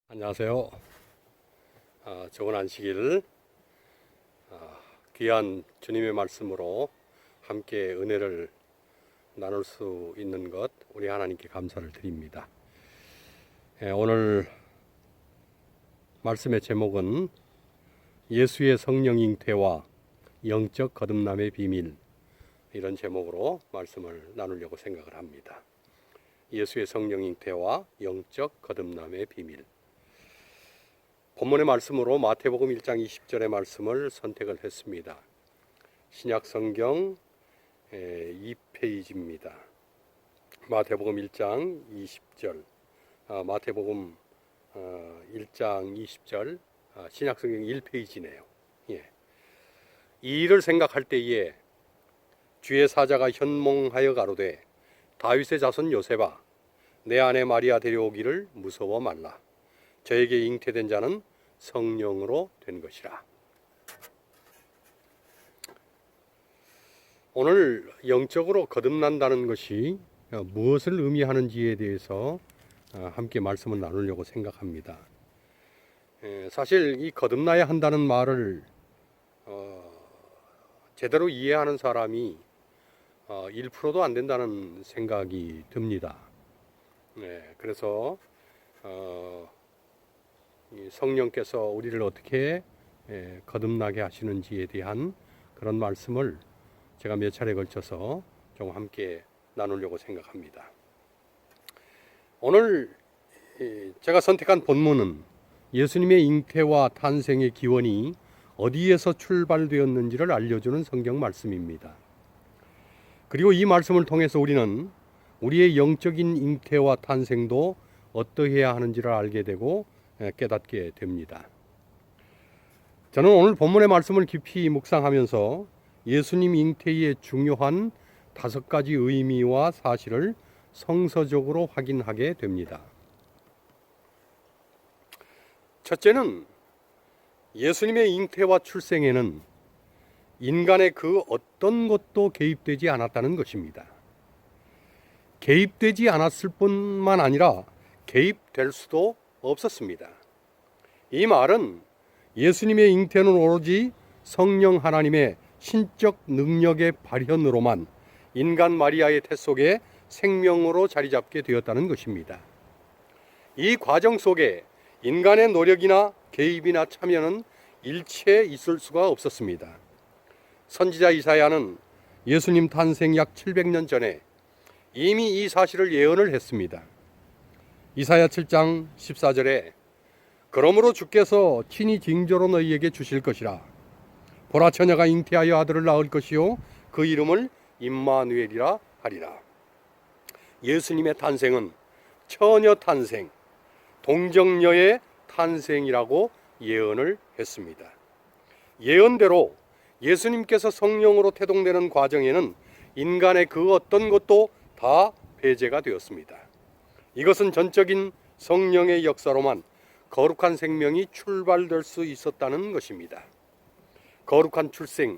안녕하세요. 좋은 안식일, 귀한 주님의 말씀으로 함께 은혜를 나눌 수 있는 것 우리 하나님께 감사를 드립니다. 오늘 말씀의 제목은 예수의 성령 잉태와 영적 거듭남의 비밀, 이런 제목으로 말씀을 나누려고 생각을 합니다. 예수의 성령 잉태와 영적 거듭남의 비밀. 본문의 말씀으로 마태복음 1장 20절의 말씀을 선택을 했습니다. 신약 성경 2페이지입니다. 마태복음 1장 20절, 마태복음 1장 20절, 신약 성경 1페이지네요. 이 일을 생각할 때에 주의 사자가 현몽하여 가로되 다윗의 자손 요셉아, 내 아내 마리아 데려오기를 무서워 말라. 저에게 잉태된 자는 성령으로 된 것이라. 오늘 영적으로 거듭난다는 것이 무엇을 의미하는지에 대해서 함께 말씀을 나누려고 생각합니다. 사실 이 거듭나야 한다는 말을 제대로 이해하는 사람이 1%도 안 된다는 생각이 듭니다. 그래서 성령께서 우리를 어떻게 거듭나게 하시는지에 대한 그런 말씀을 제가 몇 차례 걸쳐서 좀 함께 나누려고 생각합니다. 오늘 제가 선택한 본문은 예수님의 잉태와 탄생의 기원이 어디에서 출발되었는지를 알려주는 성경 말씀입니다. 그리고 이 말씀을 통해서 우리는 우리의 영적인 잉태와 탄생도 어떠해야 하는지를 알게 되고 깨닫게 됩니다. 저는 오늘 본문의 말씀을 깊이 묵상하면서 예수님 잉태의 중요한 5가지 의미와 사실을 성서적으로 확인하게 됩니다. 첫째는 예수님의 잉태와 출생에는 인간의 그 어떤 것도 개입되지 않았다는 것입니다. 개입되지 않았을 뿐만 아니라 개입될 수도 없었습니다. 이 말은 예수님의 잉태는 오로지 성령 하나님의 신적 능력의 발현으로만 인간 마리아의 태 속에 생명으로 자리 잡게 되었다는 것입니다. 이 과정 속에 인간의 노력이나 개입이나 참여는 일체 있을 수가 없었습니다. 선지자 이사야는 예수님 탄생 약 700년 전에 이미 이 사실을 예언을 했습니다. 이사야 7장 14절에 그러므로 주께서 친히 징조로 너희에게 주실 것이라. 보라, 처녀가 잉태하여 아들을 낳을 것이요 그 이름을 임마누엘이라 하리라. 예수님의 탄생은 처녀 탄생, 동정녀의 탄생이라고 예언을 했습니다. 예언대로 예수님께서 성령으로 태동되는 과정에는 인간의 그 어떤 것도 다 배제가 되었습니다. 이것은 전적인 성령의 역사로만 거룩한 생명이 출발될 수 있었다는 것입니다. 거룩한 출생,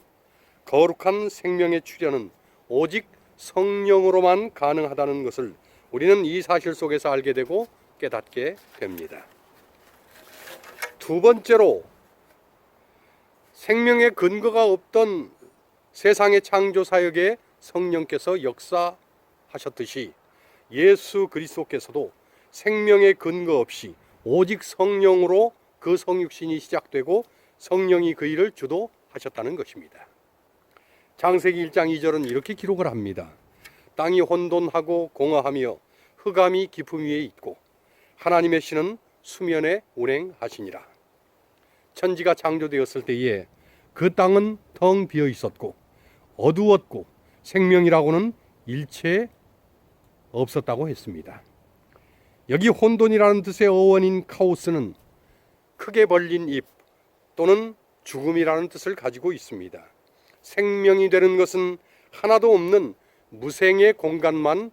거룩한 생명의 출현은 오직 성령으로만 가능하다는 것을 우리는 이 사실 속에서 알게 되고 깨닫게 됩니다. 두 번째로, 생명의 근거가 없던 세상의 창조 사역에 성령께서 역사하셨듯이 예수 그리스도께서도 생명의 근거 없이 오직 성령으로 그 성육신이 시작되고 성령이 그 일을 주도하셨다는 것입니다. 창세기 1장 2절은 이렇게 기록을 합니다. 땅이 혼돈하고 공허하며 흑암이 깊음 위에 있고 하나님의 신은 수면에 운행하시니라. 천지가 창조되었을 때에 그 땅은 텅 비어 있었고 어두웠고 생명이라고는 일체 없었다고 했습니다. 여기 혼돈이라는 뜻의 어원인 카오스는 크게 벌린 입 또는 죽음이라는 뜻을 가지고 있습니다. 생명이 되는 것은 하나도 없는 무생의 공간만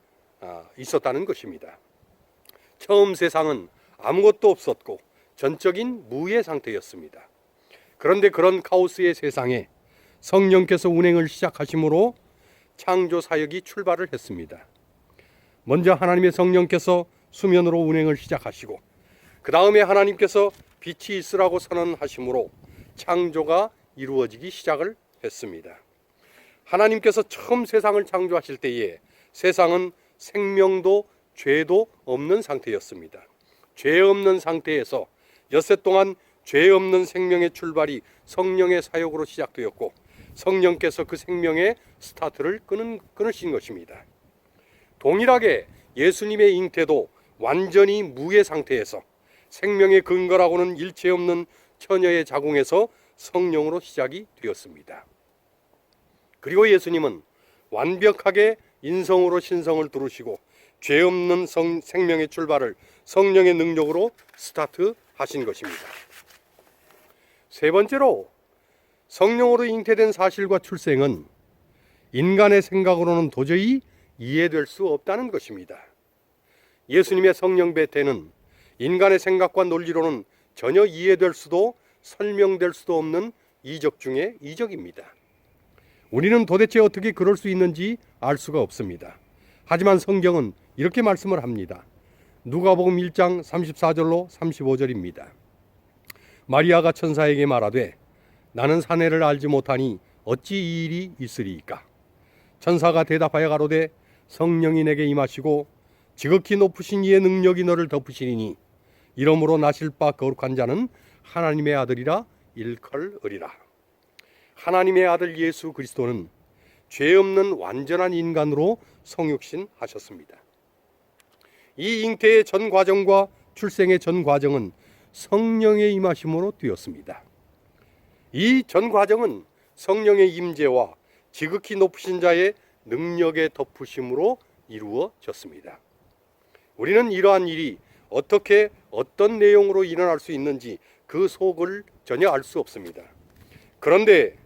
있었다는 것입니다. 처음 세상은 아무것도 없었고 전적인 무의 상태였습니다. 그런데 그런 카오스의 세상에 성령께서 운행을 시작하심으로 창조 사역이 출발을 했습니다. 먼저 하나님의 성령께서 수면으로 운행을 시작하시고 그 다음에 하나님께서 빛이 있으라고 선언하심으로 창조가 이루어지기 시작을 했습니다. 하나님께서 처음 세상을 창조하실 때에 세상은 생명도 죄도 없는 상태였습니다. 죄 없는 상태에서 엿새 동안 죄 없는 생명의 출발이 성령의 사역으로 시작되었고 성령께서 그 생명의 스타트를 끊으신 것입니다. 동일하게 예수님의 잉태도 완전히 무의 상태에서 생명의 근거라고는 일체 없는 처녀의 자궁에서 성령으로 시작이 되었습니다. 그리고 예수님은 완벽하게 인성으로 신성을 두르시고 죄 없는 생명의 출발을 성령의 능력으로 스타트하신 것입니다. 세 번째로 성령으로 잉태된 사실과 출생은 인간의 생각으로는 도저히 이해될 수 없다는 것입니다. 예수님의 성령 배태는 인간의 생각과 논리로는 전혀 이해될 수도 설명될 수도 없는 이적 중의 이적입니다. 우리는 도대체 어떻게 그럴 수 있는지 알 수가 없습니다. 하지만 성경은 이렇게 말씀을 합니다. 누가복음 1장 34절로 35절입니다. 마리아가 천사에게 말하되 나는 사내를 알지 못하니 어찌 이 일이 있으리이까. 천사가 대답하여 가로되 성령이 내게 임하시고 지극히 높으신 이의 능력이 너를 덮으시리니 이러므로 나실 바 거룩한 자는 하나님의 아들이라 일컬으리라. 하나님의 아들 예수 그리스도는 죄 없는 완전한 인간으로 성육신하셨습니다. 이 잉태의 전 과정과 출생의 전 과정은 성령의 임하심으로 되었습니다. 이 전 과정은 성령의 임재와 지극히 높으신 자의 능력의 덮으심으로 이루어졌습니다. 우리는 이러한 일이 어떻게 어떤 내용으로 일어날 수 있는지 그 속을 전혀 알 수 없습니다. 그런데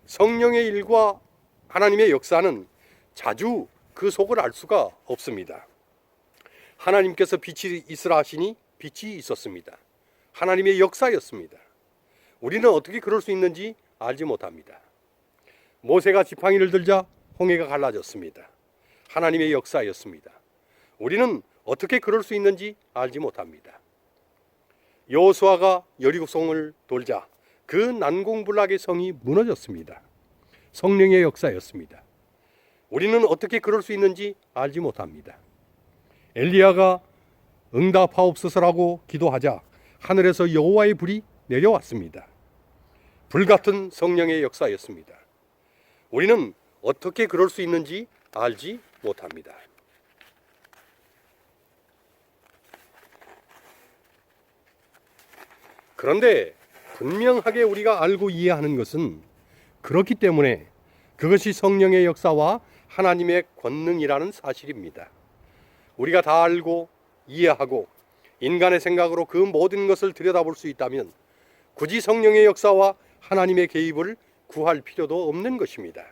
성령의 일과 하나님의 역사는 자주 그 속을 알 수가 없습니다. 하나님께서 빛이 있으라 하시니 빛이 있었습니다. 하나님의 역사였습니다. 우리는 어떻게 그럴 수 있는지 알지 못합니다. 모세가 지팡이를 들자 홍해가 갈라졌습니다. 하나님의 역사였습니다. 우리는 어떻게 그럴 수 있는지 알지 못합니다. 여호수아가 여리고성을 돌자 그 난공불락의 성이 무너졌습니다. 성령의 역사였습니다. 우리는 어떻게 그럴 수 있는지 알지 못합니다. 엘리야가 응답하옵소서라고 기도하자 하늘에서 여호와의 불이 내려왔습니다. 불같은 성령의 역사였습니다. 우리는 어떻게 그럴 수 있는지 알지 못합니다. 그런데 분명하게 우리가 알고 이해하는 것은 그렇기 때문에 그것이 성령의 역사와 하나님의 권능이라는 사실입니다. 우리가 다 알고 이해하고 인간의 생각으로 그 모든 것을 들여다볼 수 있다면 굳이 성령의 역사와 하나님의 개입을 구할 필요도 없는 것입니다.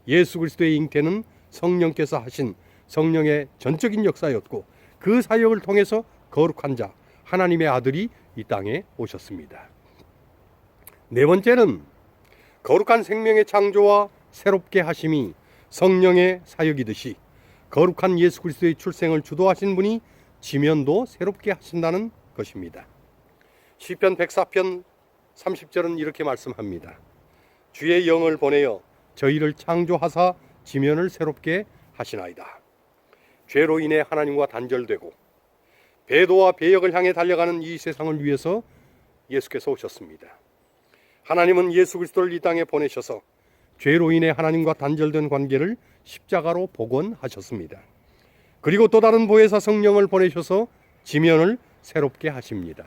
예수 그리스도의 잉태는 성령께서 하신 성령의 전적인 역사였고 그 사역을 통해서 거룩한 자 하나님의 아들이 이 땅에 오셨습니다. 네 번째는 거룩한 생명의 창조와 새롭게 하심이 성령의 사역이듯이 거룩한 예수 그리스도의 출생을 주도하신 분이 지면도 새롭게 하신다는 것입니다. 시편 104편 30절은 이렇게 말씀합니다. 주의 영을 보내어 저희를 창조하사 지면을 새롭게 하시나이다. 죄로 인해 하나님과 단절되고 배도와 배역을 향해 달려가는 이 세상을 위해서 예수께서 오셨습니다. 하나님은 예수 그리스도를 이 땅에 보내셔서 죄로 인해 하나님과 단절된 관계를 십자가로 복원하셨습니다. 그리고 또 다른 보혜사 성령을 보내셔서 지면을 새롭게 하십니다.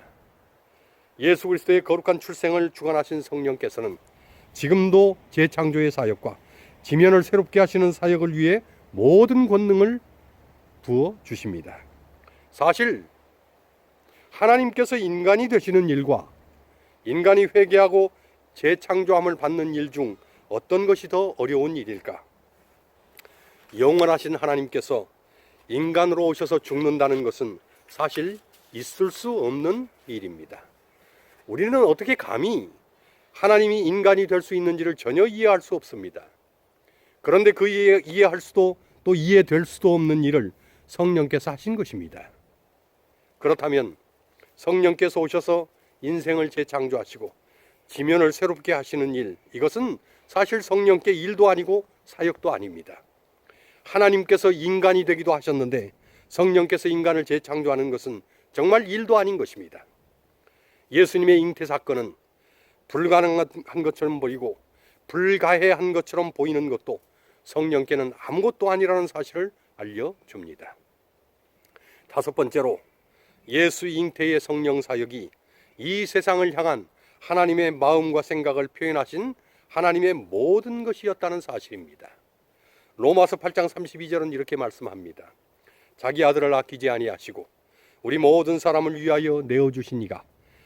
예수 그리스도의 거룩한 출생을 주관하신 성령께서는 지금도 재창조의 사역과 지면을 새롭게 하시는 사역을 위해 모든 권능을 부어 주십니다. 사실 하나님께서 인간이 되시는 일과 인간이 회개하고 재창조함을 받는 일 중 어떤 것이 더 어려운 일일까? 영원하신 하나님께서 인간으로 오셔서 죽는다는 것은 사실 있을 수 없는 일입니다. 우리는 어떻게 감히 하나님이 인간이 될 수 있는지를 전혀 이해할 수 없습니다. 그런데 그 이해할 수도 또 이해될 수도 없는 일을 성령께서 하신 것입니다. 그렇다면 성령께서 오셔서 인생을 재창조하시고 지면을 새롭게 하시는 일, 이것은 사실 성령께 일도 아니고 사역도 아닙니다. 하나님께서 인간이 되기도 하셨는데 성령께서 인간을 재창조하는 것은 정말 일도 아닌 것입니다. 예수님의 잉태 사건은 불가능한 것처럼 보이고 불가해한 것처럼 보이는 것도 성령께는 아무것도 아니라는 사실을 알려줍니다. 다섯 번째로, 예수 잉태의 성령 사역이 이 세상을 향한 하나님의 마음과 생각을 표현하신 하나님의 모든 것이었다는 사실입니다. 로마서 8장 32절은 이렇게 말씀합니다. 자기 아들을 아끼지 아니하시고 우리 모든 사람을 위하여 내어주신 이가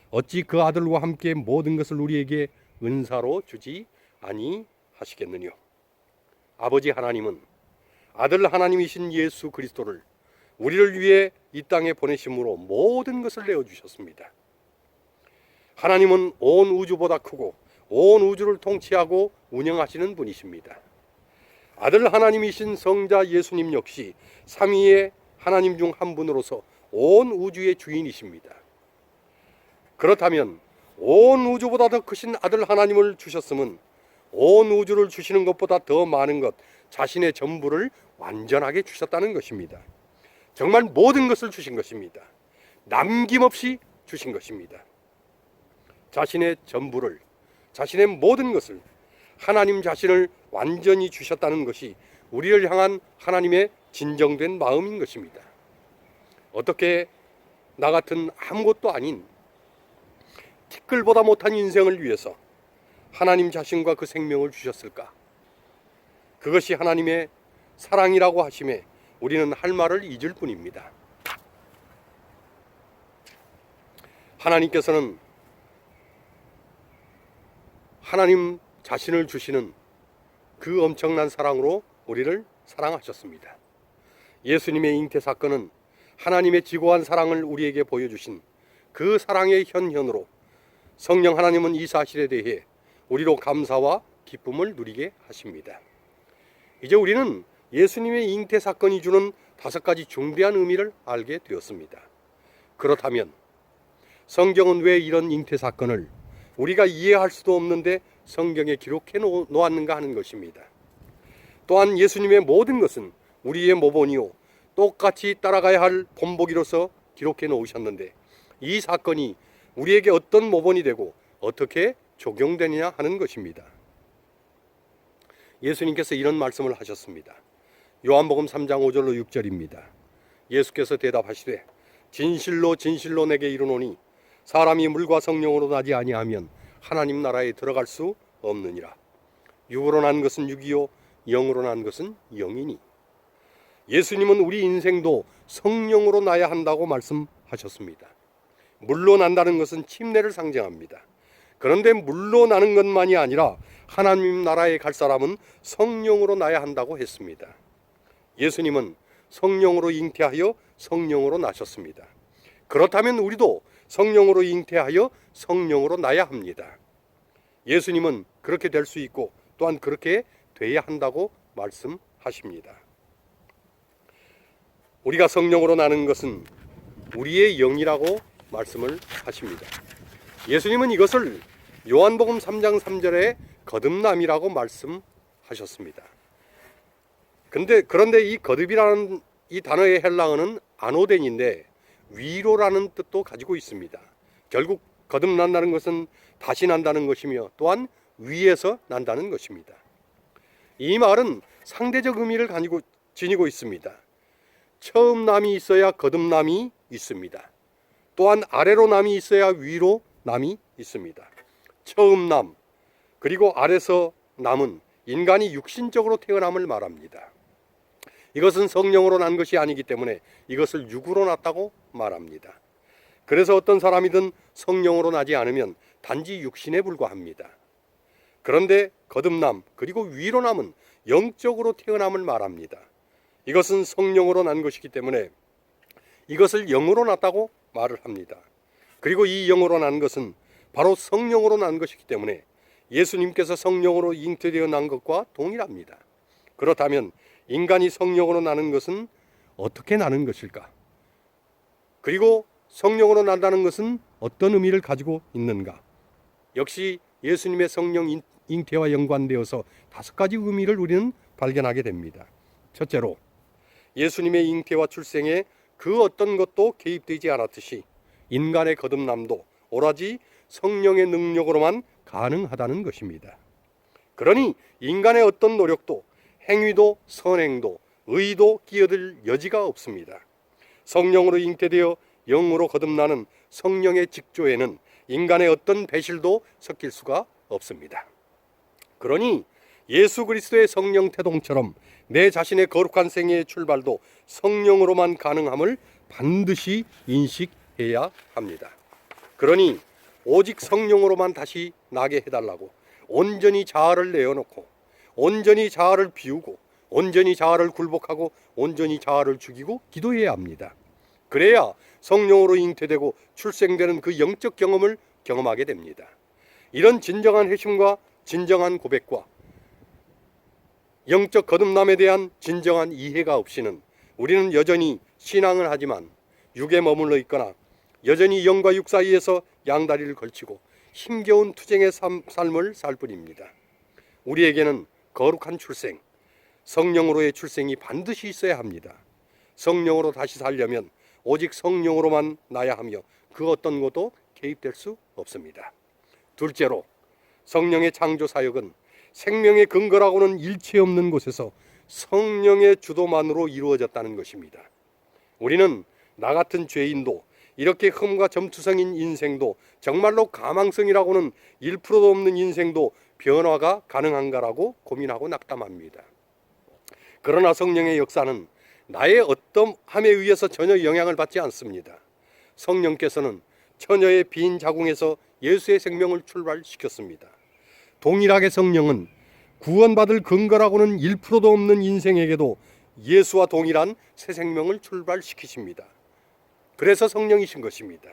어찌 그 아들과 함께 모든 것을 우리에게 은사로 주지 아니하시겠느냐. 아버지 하나님은 아들 하나님이신 예수 그리스도를 우리를 위해 이 땅에 보내심으로 모든 것을 내어주셨습니다. 하나님은 온 우주보다 크고 온 우주를 통치하고 운영하시는 분이십니다. 아들 하나님이신 성자 예수님 역시 삼위의 하나님 중 한 분으로서 온 우주의 주인이십니다. 그렇다면 온 우주보다 더 크신 아들 하나님을 주셨음은 온 우주를 주시는 것보다 더 많은 것, 자신의 전부를 완전하게 주셨다는 것입니다. 정말 모든 것을 주신 것입니다. 남김없이 주신 것입니다. 자신의 전부를, 자신의 모든 것을, 하나님 자신을 완전히 주셨다는 것이 우리를 향한 하나님의 진정된 마음인 것입니다. 어떻게 나 같은 아무것도 아닌 티끌보다 못한 인생을 위해서 하나님 자신과 그 생명을 주셨을까? 그것이 하나님의 사랑이라고 하심에 우리는 할 말을 잊을 뿐입니다. 하나님께서는 하나님 자신을 주시는 그 엄청난 사랑으로 우리를 사랑하셨습니다. 예수님의 잉태 사건은 하나님의 지고한 사랑을 우리에게 보여주신 그 사랑의 현현으로 성령 하나님은 이 사실에 대해 우리로 감사와 기쁨을 누리게 하십니다. 이제 우리는 예수님의 잉태 사건이 주는 5가지 중대한 의미를 알게 되었습니다. 그렇다면 성경은 왜 이런 잉태 사건을 우리가 이해할 수도 없는데 성경에 기록해 놓았는가 하는 것입니다. 또한 예수님의 모든 것은 우리의 모본이요 똑같이 따라가야 할 본보기로서 기록해 놓으셨는데 이 사건이 우리에게 어떤 모본이 되고 어떻게 적용되느냐 하는 것입니다. 예수님께서 이런 말씀을 하셨습니다. 요한복음 3장 5절로 6절입니다. 예수께서 대답하시되 진실로 진실로 내게 이르노니 사람이 물과 성령으로 나지 아니하면 하나님 나라에 들어갈 수 없느니라. 육으로 난 것은 육이요 영으로 난 것은 영이니. 예수님은 우리 인생도 성령으로 나야 한다고 말씀하셨습니다. 물로 난다는 것은 침례를 상징합니다. 그런데 물로 나는 것만이 아니라 하나님 나라에 갈 사람은 성령으로 나야 한다고 했습니다. 예수님은 성령으로 잉태하여 성령으로 나셨습니다. 그렇다면 우리도 성령으로 잉태하여 성령으로 나야 합니다. 예수님은 그렇게 될 수 있고 또한 그렇게 돼야 한다고 말씀하십니다. 우리가 성령으로 나는 것은 우리의 영이라고 말씀을 하십니다. 예수님은 이것을 요한복음 3장 3절에 거듭남이라고 말씀하셨습니다. 그런데 이 거듭이라는 이 단어의 헬라어는 아노덴인데 위로라는 뜻도 가지고 있습니다. 결국 거듭난다는 것은 다시 난다는 것이며 또한 위에서 난다는 것입니다. 이 말은 상대적 의미를 지니고 있습니다. 처음 남이 있어야 거듭남이 있습니다. 또한 아래로 남이 있어야 위로 남이 있습니다. 처음 남 그리고 아래서 남은 인간이 육신적으로 태어남을 말합니다. 이것은 성령으로 난 것이 아니기 때문에 이것을 육으로 났다고 말합니다. 그래서 어떤 사람이든 성령으로 나지 않으면 단지 육신에 불과합니다. 그런데 거듭남 그리고 위로 남은 영적으로 태어남을 말합니다. 이것은 성령으로 난 것이기 때문에 이것을 영으로 났다고 말을 합니다. 그리고 이 영으로 난 것은 바로 성령으로 난 것이기 때문에 예수님께서 성령으로 잉태되어 난 것과 동일합니다. 그렇다면 인간이 성령으로 나는 것은 어떻게 나는 것일까? 그리고 성령으로 난다는 것은 어떤 의미를 가지고 있는가? 역시 예수님의 성령 잉태와 연관되어서 5가지 의미를 우리는 발견하게 됩니다. 첫째로 예수님의 잉태와 출생에 그 어떤 것도 개입되지 않았듯이 인간의 거듭남도 오로지 성령의 능력으로만 가능하다는 것입니다. 그러니 인간의 어떤 노력도 행위도 선행도 의도 끼어들 여지가 없습니다. 성령으로 잉태되어 영으로 거듭나는 성령의 직조에는 인간의 어떤 배실도 섞일 수가 없습니다. 그러니 예수 그리스도의 성령 태동처럼 내 자신의 거룩한 생애의 출발도 성령으로만 가능함을 반드시 인식해야 합니다. 그러니 오직 성령으로만 다시 나게 해달라고 온전히 자아를 내어놓고 온전히 자아를 비우고 온전히 자아를 굴복하고 온전히 자아를 죽이고 기도해야 합니다. 그래야 성령으로 잉태되고 출생되는 그 영적 경험을 경험하게 됩니다. 이런 진정한 회심과 진정한 고백과 영적 거듭남에 대한 진정한 이해가 없이는 우리는 여전히 신앙을 하지만 육에 머물러 있거나 여전히 영과 육 사이에서 양다리를 걸치고 힘겨운 투쟁의 삶을 살 뿐입니다. 우리에게는 거룩한 출생, 성령으로의 출생이 반드시 있어야 합니다. 성령으로 다시 살려면 오직 성령으로만 나야 하며 그 어떤 것도 개입될 수 없습니다. 둘째로 성령의 창조 사역은 생명의 근거라고는 일체 없는 곳에서 성령의 주도만으로 이루어졌다는 것입니다. 우리는 나 같은 죄인도 이렇게 흠과 점투성인 인생도 정말로 가망성이라고는 1%도 없는 인생도 변화가 가능한가라고 고민하고 낙담합니다. 그러나 성령의 역사는 나의 어떠함에 의해서 전혀 영향을 받지 않습니다. 성령께서는 처녀의 빈 자궁에서 예수의 생명을 출발시켰습니다. 동일하게 성령은 구원받을 근거라고는 1%도 없는 인생에게도 예수와 동일한 새 생명을 출발시키십니다. 그래서 성령이신 것입니다.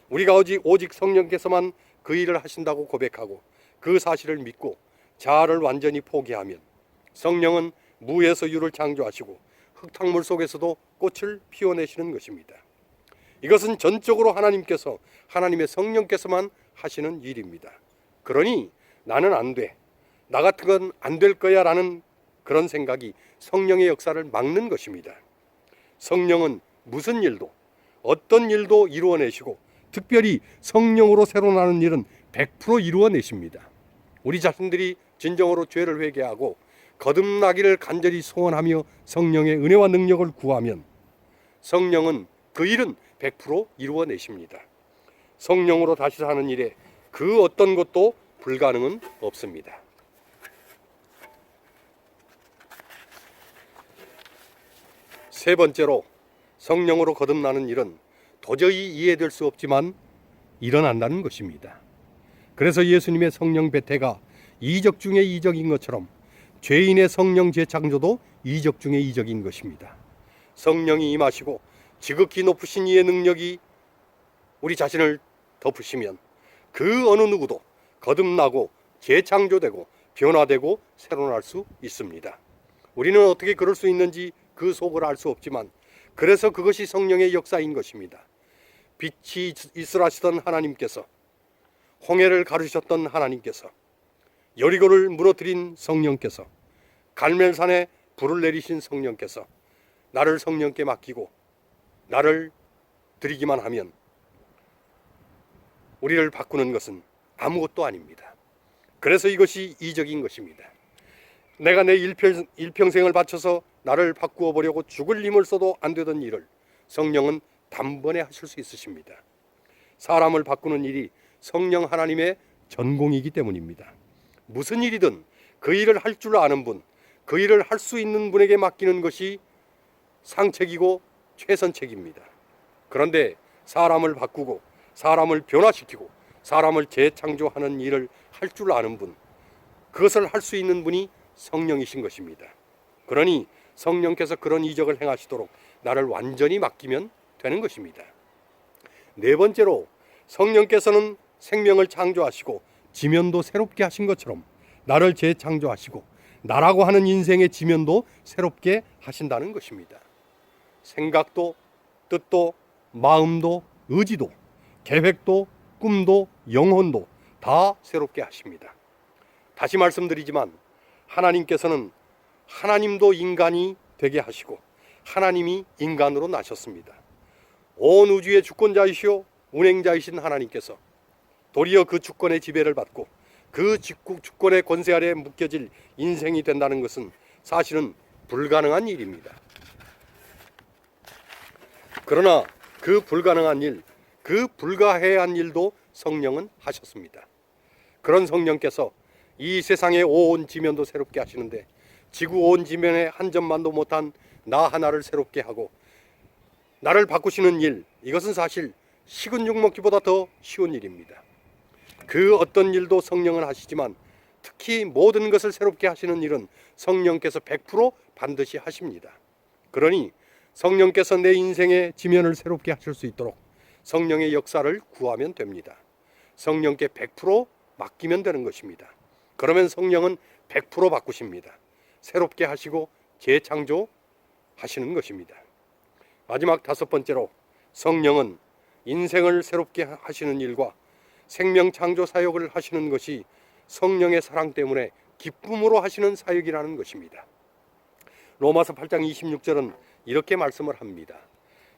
우리가 오직 성령께서만 그 일을 하신다고 고백하고 그 사실을 믿고 자아를 완전히 포기하면 성령은 무에서 유를 창조하시고 흙탕물 속에서도 꽃을 피워내시는 것입니다. 이것은 전적으로 하나님께서 하나님의 성령께서만 하시는 일입니다. 그러니 나는 안 돼, 나 같은 건 안 될 거야 라는 그런 생각이 성령의 역사를 막는 것입니다. 성령은 무슨 일도 어떤 일도 이루어내시고 특별히 성령으로 새로 나는 일은 100% 이루어내십니다. 우리 자신들이 진정으로 죄를 회개하고 거듭나기를 간절히 소원하며 성령의 은혜와 능력을 구하면 성령은 그 일은 100% 이루어내십니다. 성령으로 다시 사는 일에 그 어떤 것도 불가능은 없습니다. 세 번째로 성령으로 거듭나는 일은 도저히 이해될 수 없지만 일어난다는 것입니다. 그래서 예수님의 성령 배태가 이적 중에 이적인 것처럼 죄인의 성령 재창조도 이적 중에 이적인 것입니다. 성령이 임하시고 지극히 높으신 이의 능력이 우리 자신을 덮으시면 그 어느 누구도 거듭나고 재창조되고 변화되고 새로 날 수 있습니다. 우리는 어떻게 그럴 수 있는지 그 속을 알 수 없지만 그래서 그것이 성령의 역사인 것입니다. 빛이 있으라시던 하나님께서, 홍해를 가르셨던 하나님께서, 여리고를 무너뜨린 성령께서, 갈멜산에 불을 내리신 성령께서 나를 성령께 맡기고 나를 드리기만 하면 우리를 바꾸는 것은 아무것도 아닙니다. 그래서 이것이 이적인 것입니다. 내가 내 일평생을 바쳐서 나를 바꾸어 보려고 죽을 힘을 써도 안 되던 일을 성령은 단번에 하실 수 있으십니다. 사람을 바꾸는 일이 성령 하나님의 전공이기 때문입니다. 무슨 일이든 그 일을 할 줄 아는 분, 그 일을 할 수 있는 분에게 맡기는 것이 상책이고 최선책입니다. 그런데 사람을 바꾸고 사람을 변화시키고 사람을 재창조하는 일을 할 줄 아는 분, 그것을 할 수 있는 분이 성령이신 것입니다. 그러니 성령께서 그런 이적을 행하시도록 나를 완전히 맡기면 되는 것입니다. 네 번째로 성령께서는 생명을 창조하시고 지면도 새롭게 하신 것처럼 나를 재창조하시고 나라고 하는 인생의 지면도 새롭게 하신다는 것입니다. 생각도 뜻도 마음도 의지도, 계획도, 꿈도, 영혼도 다 새롭게 하십니다. 다시 말씀드리지만 하나님께서는 하나님도 인간이 되게 하시고 하나님이 인간으로 나셨습니다. 온 우주의 주권자이시오 운행자이신 하나님께서 도리어 그 주권의 지배를 받고 그 주권의 권세 아래 묶여질 인생이 된다는 것은 사실은 불가능한 일입니다. 그러나 그 불가능한 일, 그 불가해야 한 일도 성령은 하셨습니다. 그런 성령께서 이 세상의 온 지면도 새롭게 하시는데 지구 온 지면의 한 점만도 못한 나 하나를 새롭게 하고 나를 바꾸시는 일, 이것은 사실 식은 죽 먹기보다 더 쉬운 일입니다. 그 어떤 일도 성령은 하시지만 특히 모든 것을 새롭게 하시는 일은 성령께서 100% 반드시 하십니다. 그러니 성령께서 내 인생의 지면을 새롭게 하실 수 있도록 성령의 역사를 구하면 됩니다. 성령께 100% 맡기면 되는 것입니다. 그러면 성령은 100% 바꾸십니다. 새롭게 하시고 재창조하시는 것입니다. 마지막 5번째로 성령은 인생을 새롭게 하시는 일과 생명 창조 사역을 하시는 것이 성령의 사랑 때문에 기쁨으로 하시는 사역이라는 것입니다. 로마서 8장 26절은 이렇게 말씀을 합니다.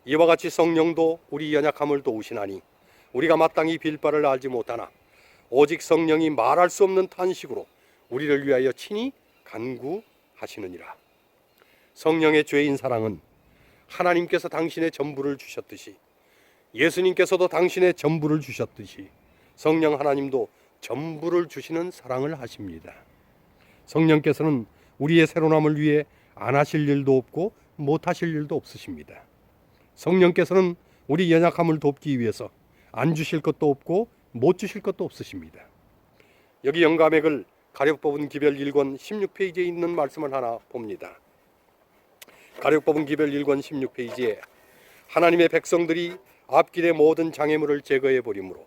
이와 같이 성령도 우리 연약함을 도우시나니 우리가 마땅히 빌 바를 알지 못하나 오직 성령이 말할 수 없는 탄식으로 우리를 위하여 친히 간구하시느니라. 성령의 죄인 사랑은 하나님께서 당신의 전부를 주셨듯이 예수님께서도 당신의 전부를 주셨듯이 성령 하나님도 전부를 주시는 사랑을 하십니다. 성령께서는 우리의 새로남을 위해 안 하실 일도 없고 못 하실 일도 없으십니다. 성령께서는 우리 연약함을 돕기 위해서 안 주실 것도 없고 못 주실 것도 없으십니다. 여기 영감액을 가력 뽑은 기별 1권 16페이지에 있는 말씀을 하나 봅니다. 가력 뽑은 기별 1권 16페이지에 하나님의 백성들이 앞길의 모든 장애물을 제거해 버리므로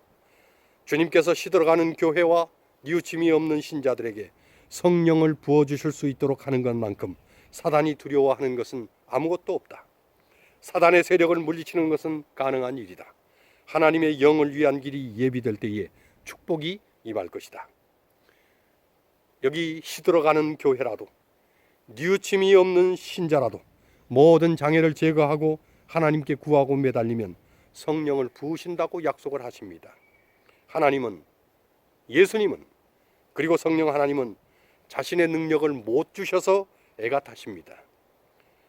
주님께서 시들어가는 교회와 뉘우침이 없는 신자들에게 성령을 부어주실 수 있도록 하는 것만큼 사단이 두려워하는 것은 아무것도 없다. 사단의 세력을 물리치는 것은 가능한 일이다. 하나님의 영을 위한 길이 예비될 때에 축복이 임할 것이다. 여기 시들어가는 교회라도 뉘우침이 없는 신자라도 모든 장애를 제거하고 하나님께 구하고 매달리면 성령을 부으신다고 약속을 하십니다. 하나님은, 예수님은, 그리고 성령 하나님은 자신의 능력을 못 주셔서 애가 타십니다.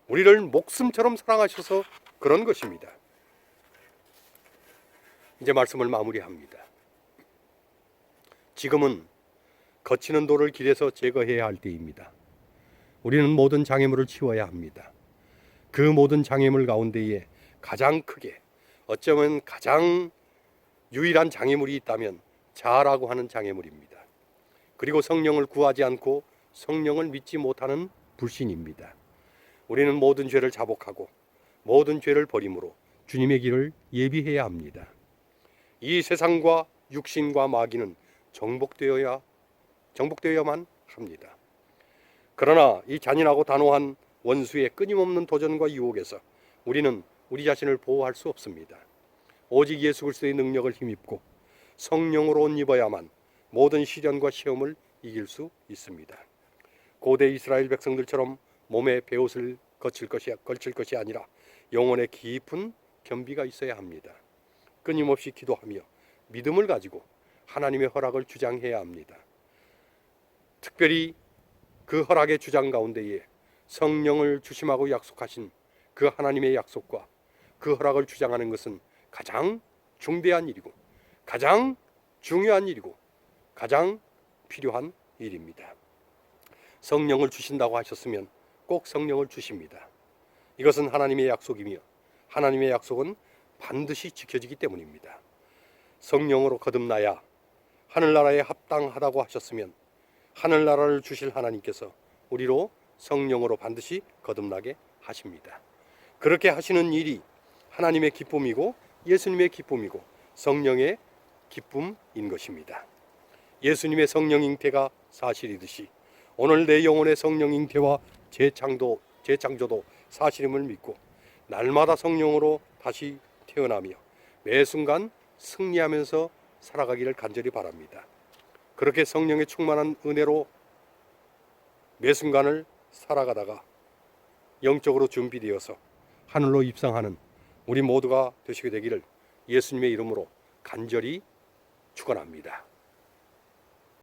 우리를 목숨처럼 사랑하셔서 그런 것입니다. 이제 말씀을 마무리합니다. 지금은 거치는 돌을 길에서 제거해야 할 때입니다. 우리는 모든 장애물을 치워야 합니다. 그 모든 장애물 가운데에 가장 크게, 어쩌면 가장 유일한 장애물이 있다면 자아라고 하는 장애물입니다. 그리고 성령을 구하지 않고 성령을 믿지 못하는 불신입니다. 우리는 모든 죄를 자복하고 모든 죄를 버림으로 주님의 길을 예비해야 합니다. 이 세상과 육신과 마귀는 정복되어야만 합니다. 그러나 이 잔인하고 단호한 원수의 끊임없는 도전과 유혹에서 우리는 우리 자신을 보호할 수 없습니다. 오직 예수 그리스도의 능력을 힘입고 성령으로 옷 입어야만 모든 시련과 시험을 이길 수 있습니다. 고대 이스라엘 백성들처럼 몸에 베옷을 걸칠 것이 아니라 영혼에 깊은 겸비가 있어야 합니다. 끊임없이 기도하며 믿음을 가지고 하나님의 허락을 주장해야 합니다. 특별히 그 허락의 주장 가운데에 성령을 주심하고 약속하신 그 하나님의 약속과 그 허락을 주장하는 것은 가장 중대한 일이고 가장 중요한 일이고 가장 필요한 일입니다. 성령을 주신다고 하셨으면 꼭 성령을 주십니다. 이것은 하나님의 약속이며 하나님의 약속은 반드시 지켜지기 때문입니다. 성령으로 거듭나야 하늘나라에 합당하다고 하셨으면 하늘나라를 주실 하나님께서 우리로 성령으로 반드시 거듭나게 하십니다. 그렇게 하시는 일이 하나님의 기쁨이고 예수님의 기쁨이고 성령의 기쁨인 것입니다. 예수님의 성령 잉태가 사실이듯이 오늘 내 영혼의 성령 잉태와 재창조도 사실임을 믿고 날마다 성령으로 다시 태어나며 매 순간 승리하면서 살아가기를 간절히 바랍니다. 그렇게 성령의 충만한 은혜로 매 순간을 살아가다가 영적으로 준비되어서 하늘로 입성하는 우리 모두가 되시게 되기를 예수님의 이름으로 간절히 축원합니다.